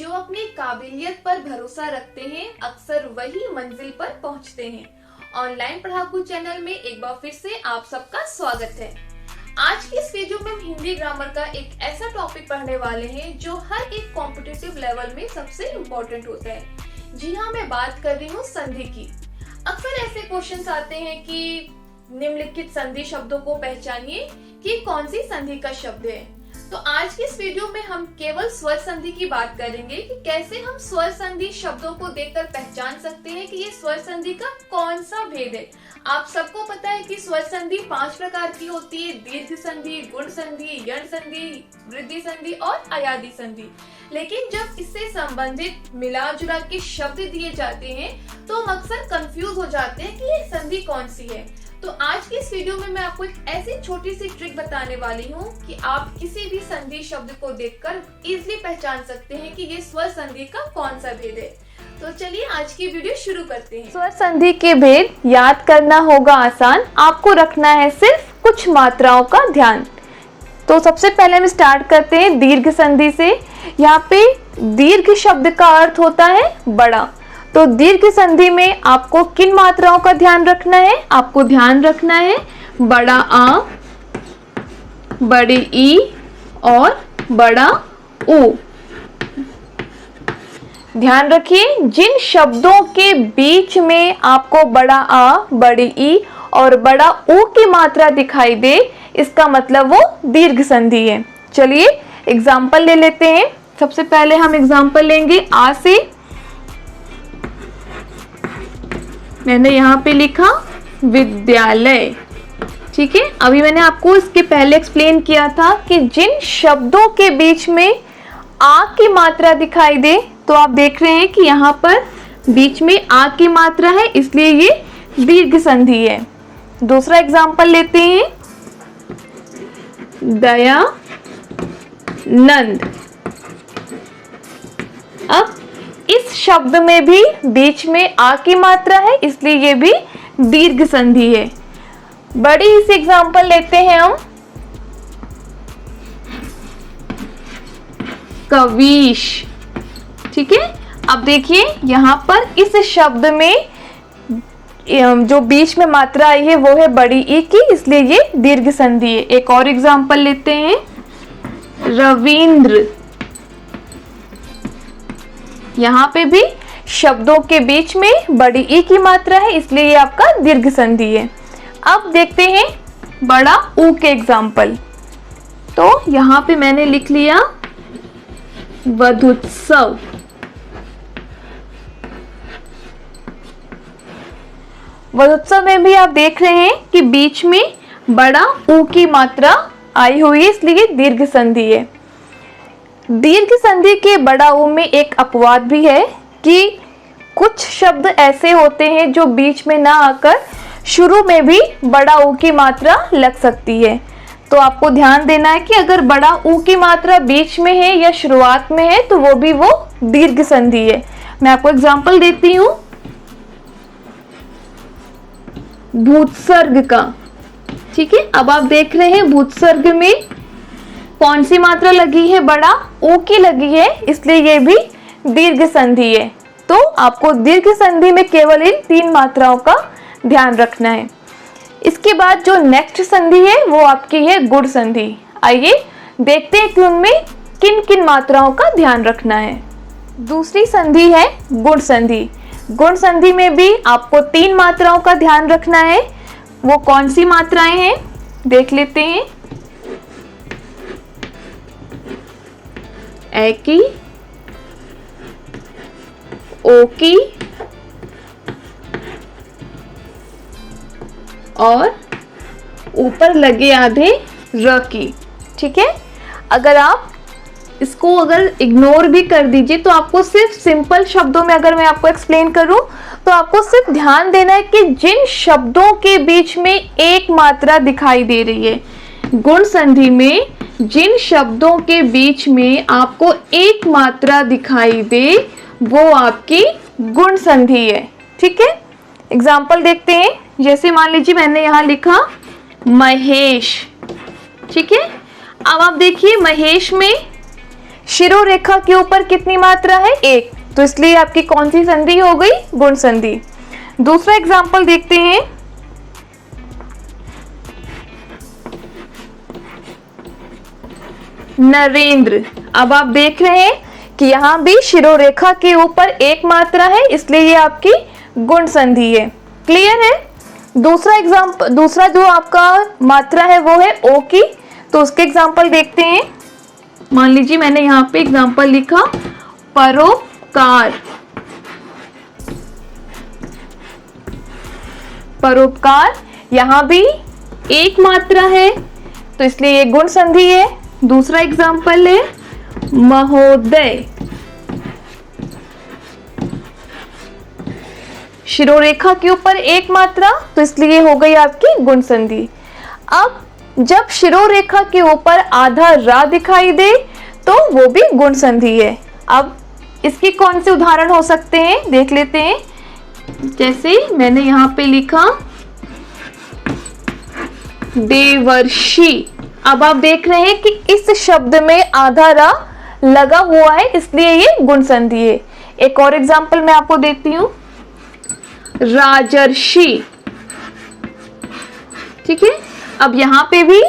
जो अपनी काबिलियत पर भरोसा रखते हैं अक्सर वही मंजिल पर पहुंचते हैं। ऑनलाइन पढ़ाकू चैनल में एक बार फिर से आप सबका स्वागत है। आज की इस वीडियो में हम हिंदी ग्रामर का एक ऐसा टॉपिक पढ़ने वाले हैं जो हर एक कॉम्पिटिटिव लेवल में सबसे इम्पोर्टेंट होता है। जी हाँ, मैं बात कर रही हूँ संधि की। अक्सर ऐसे क्वेश्चंस आते हैं कि निम्नलिखित संधि शब्दों को पहचानिए कि कौन सी संधि का शब्द है। तो आज की इस वीडियो में हम केवल स्वर संधि की बात करेंगे कि कैसे हम स्वर संधि शब्दों को देखकर पहचान सकते हैं कि ये स्वर संधि का कौन सा भेद है। आप सबको पता है कि स्वर संधि 5 प्रकार की होती है: दीर्घ संधि, गुण संधि, यण संधि, वृद्धि संधि और अयादि संधि। लेकिन जब इससे संबंधित मिला जुला के शब्द दिए जाते हैं तो हम अक्सर कंफ्यूज हो जाते हैं कि ये संधि कौन सी है। तो आज की इस वीडियो में मैं आपको एक ऐसी छोटी सी ट्रिक बताने वाली हूँ कि आप किसी भी संधि शब्द को देखकर इजीली पहचान सकते हैं कि ये स्वर संधि का कौन सा भेद है। तो चलिए आज की वीडियो शुरू करते हैं। स्वर संधि के भेद याद करना होगा आसान, आपको रखना है सिर्फ कुछ मात्राओं का ध्यान। तो सबसे पहले हम स्टार्ट करते हैं दीर्घ संधि से। यहाँ पे दीर्घ शब्द का अर्थ होता है बड़ा। तो दीर्घ संधि में आपको किन मात्राओं का ध्यान रखना है? आपको ध्यान रखना है बड़ा आ, बड़ी ई और बड़ा ऊ। ध्यान रखिए, जिन शब्दों के बीच में आपको बड़ा आ, बड़ी ई और बड़ा ऊ की मात्रा दिखाई दे, इसका मतलब वो दीर्घ संधि है। चलिए एग्जाम्पल ले लेते हैं। सबसे पहले हम एग्जाम्पल लेंगे आ से। मैंने यहाँ पे लिखा विद्यालय, ठीक है। अभी मैंने आपको इसके पहले एक्सप्लेन किया था कि जिन शब्दों के बीच में आ की मात्रा दिखाई दे, तो आप देख रहे हैं कि यहाँ पर बीच में आ की मात्रा है, इसलिए ये दीर्घ संधि है। दूसरा एग्जाम्पल लेते हैं दयानंद। अब इस शब्द में भी बीच में आ की मात्रा है, इसलिए ये भी दीर्घ संधि है। बड़ी ही सी एग्जाम्पल लेते हैं हम कवीश, ठीक है। अब देखिए यहाँ पर इस शब्द में जो बीच में मात्रा आई है वो है बड़ी ई की, इसलिए ये दीर्घ संधि है। एक और एग्जाम्पल लेते हैं रविंद्र। यहाँ पे भी शब्दों के बीच में बड़ी ई की मात्रा है, इसलिए ये आपका दीर्घ संधि है। अब देखते हैं बड़ा ऊ के एग्जाम्पल। तो यहाँ पे मैंने लिख लिया वधुत्सव। वधुत्सव में भी आप देख रहे हैं कि बीच में बड़ा ऊ की मात्रा आई हुई है, इसलिए दीर्घ संधि है। दीर्घ संधि के बड़ा ऊ में एक अपवाद भी है कि कुछ शब्द ऐसे होते हैं जो बीच में ना आकर शुरू में भी बड़ा ऊ की मात्रा लग सकती है। तो आपको ध्यान देना है कि अगर बड़ा ऊ की मात्रा बीच में है या शुरुआत में है तो वो दीर्घ संधि है। मैं आपको एग्जांपल देती हूँ भूत्सर्ग का, ठीक है। अब आप देख रहे हैं भूत्सर्ग में कौन सी मात्रा लगी है? बड़ा ऊ की लगी है, इसलिए ये भी दीर्घ संधि है। तो आपको दीर्घ संधि में केवल इन 3 मात्राओं का ध्यान रखना है। इसके बाद जो नेक्स्ट संधि है वो आपकी है गुण संधि। आइए देखते हैं कि उनमें किन किन मात्राओं का ध्यान रखना है। दूसरी संधि है गुण संधि। गुण संधि में भी आपको 3 मात्राओं का ध्यान रखना है। वो कौन सी मात्राएं हैं देख लेते हैं। ए की, ओ की और ऊपर लगे आधे र की, ठीक है। अगर आप इसको इग्नोर भी कर दीजिए तो आपको सिर्फ सिंपल शब्दों में अगर मैं आपको एक्सप्लेन करूं तो आपको सिर्फ ध्यान देना है कि जिन शब्दों के बीच में एक मात्रा दिखाई दे रही है, गुण संधि में जिन शब्दों के बीच में आपको एक मात्रा दिखाई दे वो आपकी गुण संधि है, ठीक है। एग्जाम्पल देखते हैं। जैसे मान लीजिए मैंने यहाँ लिखा महेश, ठीक है। अब आप देखिए महेश में शिरोरेखा के ऊपर कितनी मात्रा है? एक, तो इसलिए आपकी कौन सी संधि हो गई? गुण संधि। दूसरा एग्जाम्पल देखते हैं। नरेंद्र। अब आप देख रहे हैं कि यहाँ भी शिरोरेखा के ऊपर एक मात्रा है, इसलिए ये आपकी गुण संधि है। क्लियर है? दूसरा जो आपका मात्रा है वो है ओ की, तो उसके एग्जाम्पल देखते हैं। मान लीजिए मैंने यहाँ पे एग्जाम्पल लिखा परोपकार। परोपकार, यहाँ भी एक मात्रा है, तो इसलिए ये गुण संधि है। दूसरा एग्जाम्पल है महोदय। शिरोरेखा के ऊपर एक मात्रा, तो इसलिए हो गई आपकी गुण संधि। अब जब शिरोरेखा के ऊपर आधा रा दिखाई दे तो वो भी गुण संधि है। अब इसके कौन से उदाहरण हो सकते हैं देख लेते हैं। जैसे मैंने यहाँ पे लिखा देवर्षि। अब आप देख रहे हैं कि इस शब्द में आधा रा लगा हुआ है, इसलिए ये गुण संधि है। एक और एग्जाम्पल मैं आपको देती हूं, राजर्षि। ठीक है, अब यहाँ पे भी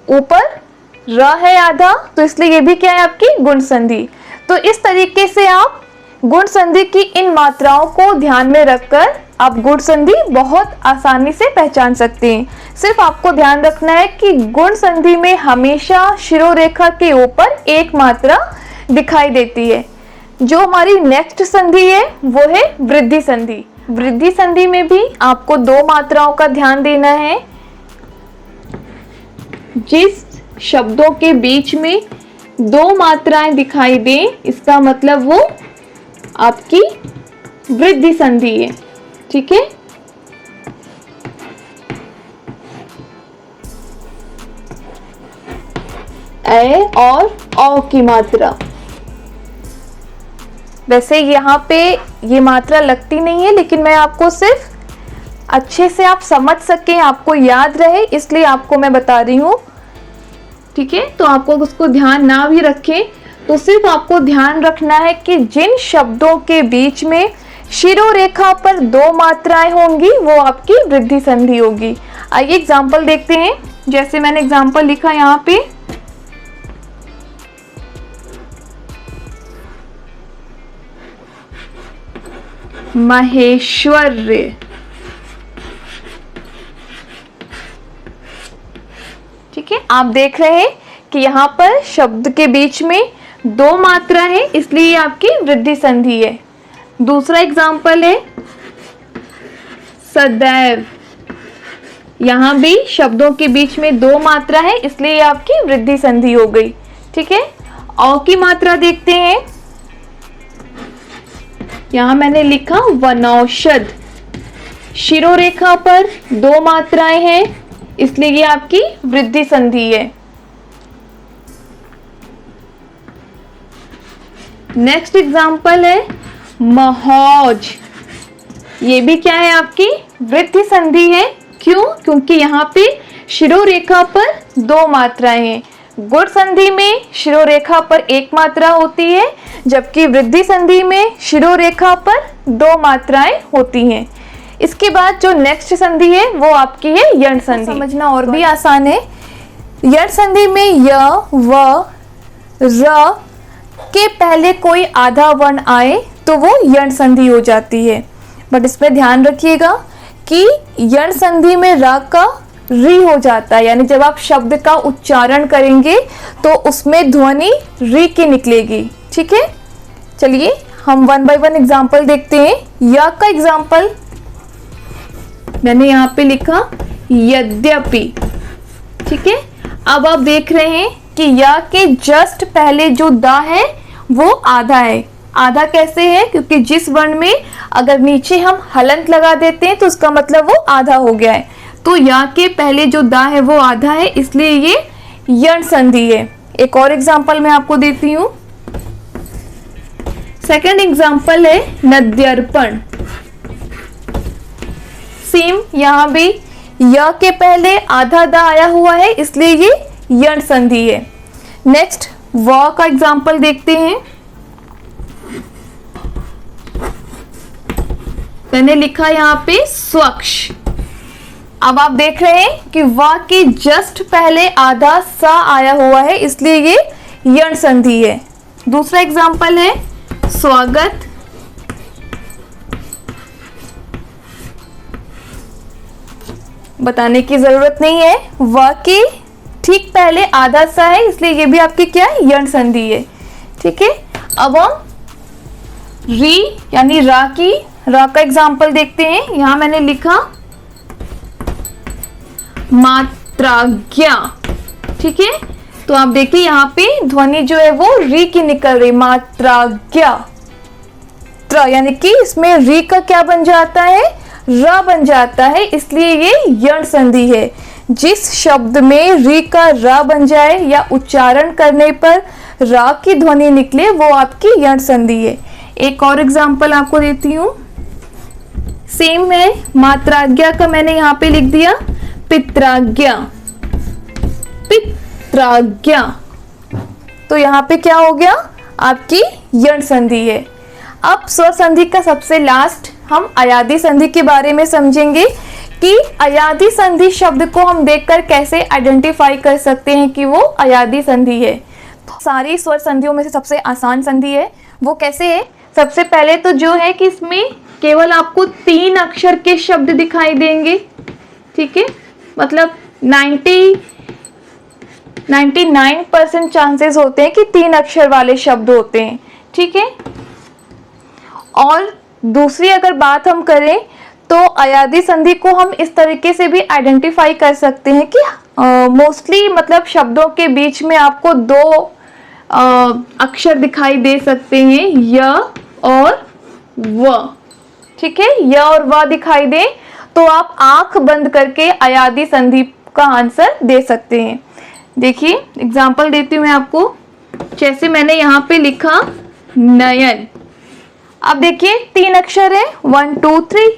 ऊपर र है आधा, तो इसलिए ये भी क्या है आपकी गुण संधि। तो इस तरीके से आप गुण संधि की इन मात्राओं को ध्यान में रखकर आप गुण संधि बहुत आसानी से पहचान सकते हैं। सिर्फ आपको ध्यान रखना है कि गुण संधि में हमेशा शिरोरेखा के ऊपर एक मात्रा दिखाई देती है। जो हमारी नेक्स्ट संधि है वो है वृद्धि संधि। वृद्धि संधि में भी आपको दो मात्राओं का ध्यान देना है। जिस शब्दों के बीच में दो मात्राएं दिखाई दें, इसका मतलब वो आपकी वृद्धि संधि है। ठीक है, ए और औ की मात्रा। वैसे यहाँ पे ये मात्रा लगती नहीं है, लेकिन मैं आपको सिर्फ अच्छे से आप समझ सकें, आपको याद रहे, इसलिए आपको मैं बता रही हूँ। ठीक है, तो आपको उसको ध्यान ना भी रखें तो सिर्फ आपको ध्यान रखना है कि जिन शब्दों के बीच में शिरोरेखा पर दो मात्राएं होंगी वो आपकी वृद्धि संधि होगी। आइए एग्जाम्पल देखते हैं। जैसे मैंने एग्जाम्पल लिखा यहाँ पे, महेश्वर्य। ठीक है, आप देख रहे हैं कि यहाँ पर शब्द के बीच में दो मात्रा है, इसलिए ये आपकी वृद्धि संधि है। दूसरा एग्जाम्पल है सदैव। यहाँ भी शब्दों के बीच में दो मात्रा है, इसलिए ये आपकी वृद्धि संधि हो गई। ठीक है, औ की मात्रा देखते हैं। यहाँ मैंने लिखा वनौषध। शिरोरेखा पर दो मात्राएं हैं, इसलिए ये आपकी वृद्धि संधि है। नेक्स्ट एग्जाम्पल है महौज। ये भी क्या है आपकी वृद्धि संधि है। क्यों? क्योंकि यहाँ पे शिरोरेखा पर दो मात्राएं हैं। गुण संधि में शिरोरेखा पर एक मात्रा होती है, जबकि वृद्धि संधि में शिरोरेखा पर दो मात्राएं होती हैं। इसके बाद जो नेक्स्ट संधि है वो आपकी है यण संधि। समझना और भी आसान है। यण संधि में य, व, र के पहले कोई आधा वर्ण आए तो वो यण संधि हो जाती है। बट इसमें ध्यान रखिएगा कि यण संधि में र का री हो जाता है, यानी जब आप शब्द का उच्चारण करेंगे तो उसमें ध्वनि री की निकलेगी। ठीक है, चलिए हम वन बाय वन एग्जाम्पल देखते हैं। या का एग्जाम्पल मैंने यहाँ पे लिखा यद्यपि। ठीक है, अब आप देख रहे हैं कि या के जस्ट पहले जो दा है वो आधा है। आधा कैसे है? क्योंकि जिस वर्ण में अगर नीचे हम हलंत लगा देते हैं तो उसका मतलब वो आधा हो गया है। तो या के पहले जो दा है वो आधा है, इसलिए ये यण संधि है। एक और एग्जाम्पल मैं आपको देती हूँ। सेकंड एग्जाम्पल है नद्यर्पण। सेम, यहाँ भी य के पहले आधा दा आया हुआ है, इसलिए ये यण संधि है। नेक्स्ट व का एग्जाम्पल देखते हैं। मैंने लिखा यहाँ पे स्वच्छ। अब आप देख रहे हैं कि व के जस्ट पहले आधा सा आया हुआ है, इसलिए ये यण संधि है। दूसरा एग्जाम्पल है स्वागत। बताने की जरूरत नहीं है, व के ठीक पहले आधा सा है, इसलिए ये भी आपकी क्या है, यण संधि है। ठीक है, अब हम री यानी रा का एग्जाम्पल देखते हैं। यहां मैंने लिखा मात्राज्ञा। ठीक है, तो आप देखिए यहाँ पे ध्वनि जो है वो री की निकल रही, मात्राज्ञा। त्र यानी कि इसमें री का क्या बन जाता है, र बन जाता है, इसलिए ये यण संधि है। जिस शब्द में री का र बन जाए या उच्चारण करने पर रा की ध्वनि निकले वो आपकी यण संधि है। एक और एग्जांपल आपको देती हूँ, सेम है, मात्राज्ञा का मैंने यहाँ पे लिख दिया पित्राज्ञा। पित्राज्ञा, तो यहाँ पे क्या हो गया, आपकी यण संधि है। अब स्वर संधि का सबसे लास्ट हम अयादी संधि के बारे में समझेंगे कि अयादी संधि शब्द को हम देखकर कैसे आइडेंटिफाई कर सकते हैं कि वो अयादी संधि है। तो सारी स्वर संधियों में से सबसे आसान संधि है, वो कैसे है। सबसे पहले तो जो है कि इसमें केवल आपको 3 अक्षर के शब्द दिखाई देंगे। ठीक है, मतलब 99% चांसेस होते हैं कि 3 अक्षर वाले शब्द होते हैं। ठीक है, और दूसरी अगर बात हम करें तो अयादी संधि को हम इस तरीके से भी आइडेंटिफाई कर सकते हैं कि मोस्टली मतलब शब्दों के बीच में आपको 2 अक्षर दिखाई दे सकते हैं, य और व। ठीक है, य और व दिखाई दे तो आप आंख बंद करके अयादी संधि का आंसर दे सकते हैं। देखिए एग्जाम्पल देती हूँ मैं आपको, जैसे मैंने यहाँ पे लिखा नयन। अब देखिए 3 अक्षर है, 1 2 3,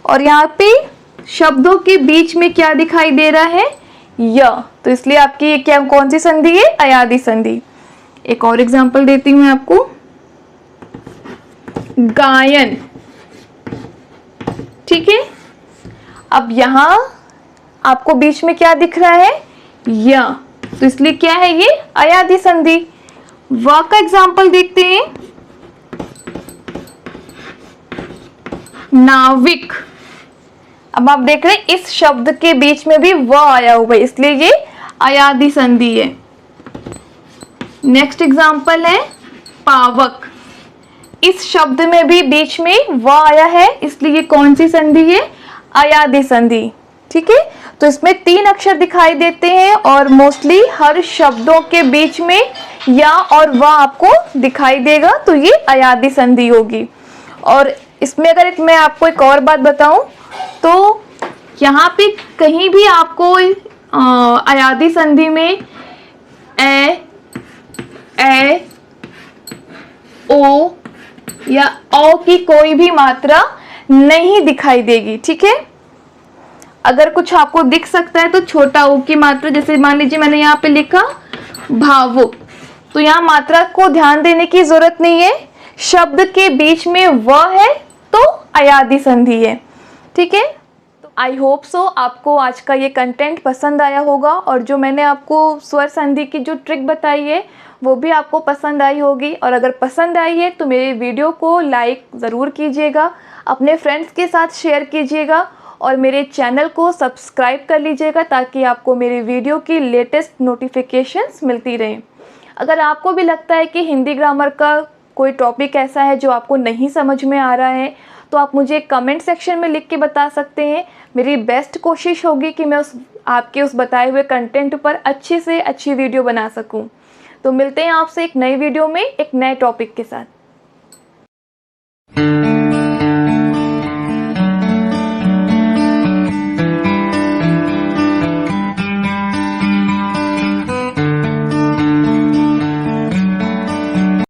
और यहाँ पे शब्दों के बीच में क्या दिखाई दे रहा है, य, तो इसलिए आपकी ये क्या कौन सी संधि है, अयादी संधि। एक और एग्जाम्पल देती हूँ मैं आपको, गायन। ठीक है, अब यहाँ आपको बीच में क्या दिख रहा है, य, तो इसलिए क्या है ये अयादी संधि। व का एग्जाम्पल देखते हैं, नाविक। अब आप देख रहे हैं इस शब्द के बीच में भी व आया हुआ है, इसलिए ये अयादी संधि है। नेक्स्ट एग्जाम्पल है पावक। इस शब्द में भी बीच में व आया है, इसलिए ये कौन सी संधि है, अयादी संधि। ठीक है, तो इसमें 3 अक्षर दिखाई देते हैं और मोस्टली हर शब्दों के बीच में या और व आपको दिखाई देगा, तो ये अयादी संधि होगी। और इसमें अगर मैं आपको एक और बात बताऊं तो यहाँ पे कहीं भी आपको अयादी संधि में ए ओ या औ की कोई भी मात्रा नहीं दिखाई देगी। ठीक है, अगर कुछ आपको दिख सकता है तो छोटा ओ की मात्रा, जैसे मान लीजिए मैंने यहाँ पे लिखा भावुक, तो यहाँ मात्रा को ध्यान देने की जरूरत नहीं है, शब्द के बीच में व है तो अयादी संधि है। ठीक है, तो आई होप सो आपको आज का ये कंटेंट पसंद आया होगा और जो मैंने आपको स्वर संधि की जो ट्रिक बताई है वो भी आपको पसंद आई होगी। और अगर पसंद आई है तो मेरे वीडियो को लाइक ज़रूर कीजिएगा, अपने फ्रेंड्स के साथ शेयर कीजिएगा और मेरे चैनल को सब्सक्राइब कर लीजिएगा ताकि आपको मेरे वीडियो की लेटेस्ट नोटिफिकेशंस मिलती रहें। अगर आपको भी लगता है कि हिंदी ग्रामर का कोई टॉपिक ऐसा है जो आपको नहीं समझ में आ रहा है तो आप मुझे कमेंट सेक्शन में लिख के बता सकते हैं। मेरी बेस्ट कोशिश होगी कि मैं आपके उस बताए हुए कंटेंट पर अच्छी से अच्छी वीडियो बना सकूं। तो मिलते हैं आपसे एक नई वीडियो में एक नए टॉपिक के साथ।